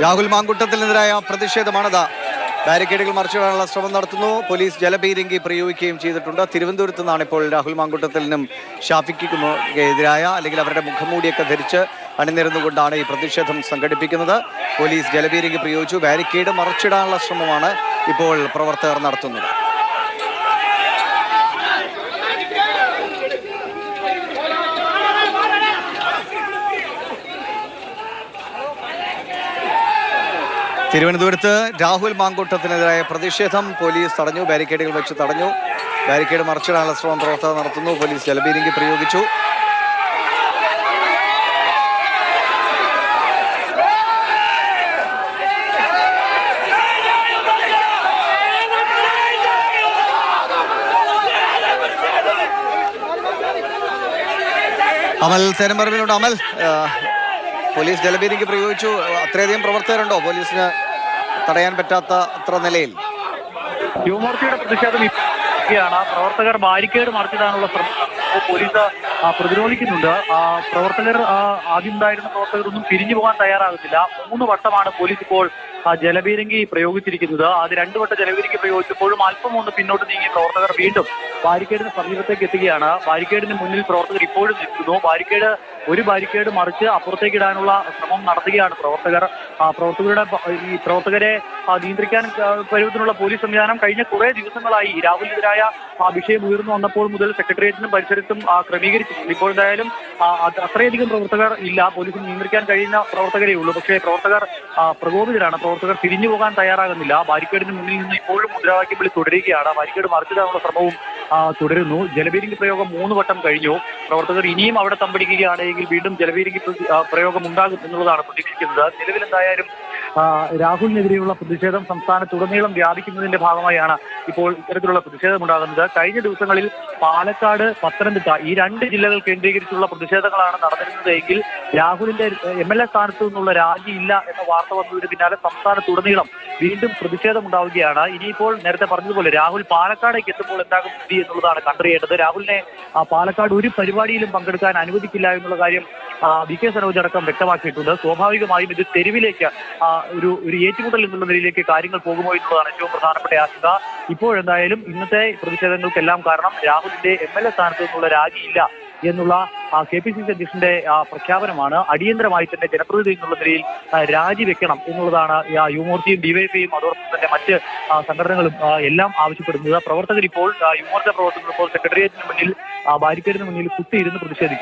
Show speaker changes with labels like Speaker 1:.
Speaker 1: രാഹുൽ മാങ്കുട്ടത്തിനെതിരായ പ്രതിഷേധമാണത്. ബാരിക്കേഡുകൾ മറിച്ചിടാനുള്ള ശ്രമം നടത്തുന്നു. പോലീസ് ജലപീരങ്കി പ്രയോഗിക്കുകയും ചെയ്തിട്ടുണ്ട്. തിരുവനന്തപുരത്ത് നിന്നാണ് ഇപ്പോൾ രാഹുൽ മാങ്കുട്ടത്തിനും ഷാഫിക്കും എതിരായ അല്ലെങ്കിൽ അവരുടെ മുഖംമൂടിയൊക്കെ ധരിച്ച് അണിനിരന്നുകൊണ്ടാണ് ഈ പ്രതിഷേധം സംഘടിപ്പിക്കുന്നത്. പോലീസ് ജലപീരങ്കി പ്രയോഗിച്ചു. ബാരിക്കേഡ് മറിച്ചിടാനുള്ള ശ്രമമാണ് ഇപ്പോൾ പ്രവർത്തകർ നടത്തുന്നത്. തിരുവനന്തപുരത്ത് രാഹുൽ മാങ്കൂട്ടത്തിനെതിരായ പ്രതിഷേധം പോലീസ് തടഞ്ഞു. ബാരിക്കേഡുകൾ വെച്ച് തടഞ്ഞു. ബാരിക്കേഡ് മറിച്ചിടാനുള്ള ശ്രമം പ്രവർത്തകർ നടത്തുന്നു. പോലീസ് ജലപീരങ്കി പ്രയോഗിച്ചു. അമൽ തേനമ്പറമ്പിലുണ്ട്. അമൽ, പോലീസ് ജലപീരങ്കി പ്രയോഗിച്ചു. അത്രയധികം പ്രവർത്തകരുണ്ടോ പോലീസിന് തടയാൻ പറ്റാത്ത അത്ര നിലയിൽ?
Speaker 2: യുവമോർച്ചയുടെ പ്രതിഷേധം ാണ്. പ്രവർത്തകർ ബാരിക്കേഡ് മറിച്ചിടാനുള്ള ശ്രമം പോലീസ് പ്രതിരോധിക്കുന്നുണ്ട്. പ്രവർത്തകർ ആദ്യം ഉണ്ടായിരുന്ന പ്രവർത്തകരൊന്നും പിരിഞ്ഞു പോകാൻ തയ്യാറാകുന്നില്ല. 3 വട്ടമാണ് പോലീസ് ഇപ്പോൾ ജലപീരങ്കി പ്രയോഗിച്ചിരിക്കുന്നത്. അത് 2 വട്ടം ജലപീരങ്കി പ്രയോഗിച്ചപ്പോഴും അല്പം ഒന്ന് പിന്നോട്ട് നീങ്ങി പ്രവർത്തകർ വീണ്ടും ബാരിക്കേഡിന് സമീപത്തേക്ക് എത്തുകയാണ്. ബാരിക്കേഡിന് മുന്നിൽ പ്രവർത്തകർ ഇപ്പോഴും നിൽക്കുന്നു. ഒരു ബാരിക്കേഡ് മറിച്ച് അപ്പുറത്തേക്ക് ഇടാനുള്ള ശ്രമം നടത്തുകയാണ് പ്രവർത്തകർ. പ്രവർത്തകരെ നിയന്ത്രിക്കാൻ പരുവത്തിനുള്ള പോലീസ് സംവിധാനം കഴിഞ്ഞ കുറെ ദിവസങ്ങളായി രാഹുലിനെതിരായ വിഷയം ഉയർന്നു വന്നപ്പോൾ മുതൽ സെക്രട്ടേറിയറ്റിനും പരിസരത്തും ക്രമീകരിച്ചിട്ടുണ്ട്. ഇപ്പോൾ എന്തായാലും അത്രയധികം പ്രവർത്തകർ ഇല്ല. പോലീസിന് നിയന്ത്രിക്കാൻ കഴിയുന്ന പ്രവർത്തകരേ ഉള്ളൂ. പക്ഷേ പ്രവർത്തകർ പ്രകോപിതരാണ്. പ്രവർത്തകർ തിരിഞ്ഞു പോകാൻ തയ്യാറാകുന്നില്ല. ബാരിക്കേഡിന് മുന്നിൽ നിന്ന് ഇപ്പോഴും മുദ്രാവാക്യം വിളി തുടരുകയാണ്. ബാരിക്കേഡ് മറിച്ചിടാനുള്ള ശ്രമവും തുടരുന്നു. ജലപീരങ്കി പ്രയോഗം 3 വട്ടം കഴിഞ്ഞു. പ്രവർത്തകർ ഇനിയും അവിടെ തമ്പടിക്കുകയാണെങ്കിൽ വീണ്ടും ജലപീരങ്കി പ്രയോഗം ഉണ്ടാകും എന്നുള്ളതാണ് പ്രതീക്ഷിക്കുന്നത്. നിലവിൽ എന്തായാലും രാഹുലിനെതിരെയുള്ള പ്രതിഷേധം സംസ്ഥാനത്തുടനീളം വ്യാപിക്കുന്നതിന്റെ ഭാഗമായാണ് ഇപ്പോൾ ഇത്തരത്തിലുള്ള പ്രതിഷേധം ഉണ്ടാകുന്നത്. കഴിഞ്ഞ ദിവസങ്ങളിൽ പാലക്കാട്, പത്തനംതിട്ട ഈ 2 ജില്ലകൾ കേന്ദ്രീകരിച്ചുള്ള പ്രതിഷേധങ്ങളാണ് നടന്നിരുന്നതെങ്കിൽ രാഹുലിന്റെ MLA സ്ഥാനത്തു നിന്നുള്ള രാജിയില്ല എന്ന വാർത്ത വന്നതിന് പിന്നാലെ സംസ്ഥാനത്തുടനീളം വീണ്ടും പ്രതിഷേധം ഉണ്ടാവുകയാണ്. ഇനിയിപ്പോൾ നേരത്തെ പറഞ്ഞതുപോലെ രാഹുൽ പാലക്കാടേക്ക് എത്തുമ്പോൾ എന്താകും സ്ഥിതി എന്നുള്ളതാണ് കണ്ടറിയേണ്ടത്. രാഹുലിനെ പാലക്കാട് ഒരു പരിപാടിയിലും പങ്കെടുക്കാൻ അനുവദിക്കില്ല എന്നുള്ള കാര്യം VK സനോജ് അടക്കം വ്യക്തമാക്കിയിട്ടുണ്ട്. സ്വാഭാവികമായും ഇത് തെരുവിലേക്ക് ഒരു ഏറ്റുമുട്ടൽ എന്നുള്ള നിലയിലേക്ക് കാര്യങ്ങൾ പോകുമോ എന്നുള്ളതാണ് ഏറ്റവും പ്രധാനപ്പെട്ട ആശങ്ക. ഇപ്പോഴെന്തായാലും ഇന്നത്തെ പ്രതിഷേധങ്ങൾക്കെല്ലാം കാരണം രാഹുലിന്റെ MLA സ്ഥാനത്തു നിന്നുള്ള രാജിയില്ല എന്നുള്ള KPCC അധ്യക്ഷന്റെ പ്രഖ്യാപനമാണ്. അടിയന്തരമായി തന്നെ ജനപ്രതിനിധി എന്നുള്ള നിലയിൽ രാജിവെക്കണം എന്നുള്ളതാണ് യുവമോർച്ചയും DYFIയും അതോടൊപ്പം തന്നെ മറ്റ് സംഘടനകളും എല്ലാം ആവശ്യപ്പെടുന്നത്. പ്രവർത്തകർ ഇപ്പോൾ യുവമോർച്ച പ്രവർത്തകർ ഇപ്പോൾ സെക്രട്ടേറിയറ്റിന് മുന്നിൽ ബാരിക്കേഡിന് മുന്നിൽ കുത്തിയിരുന്ന് പ്രതിഷേധിക്കും.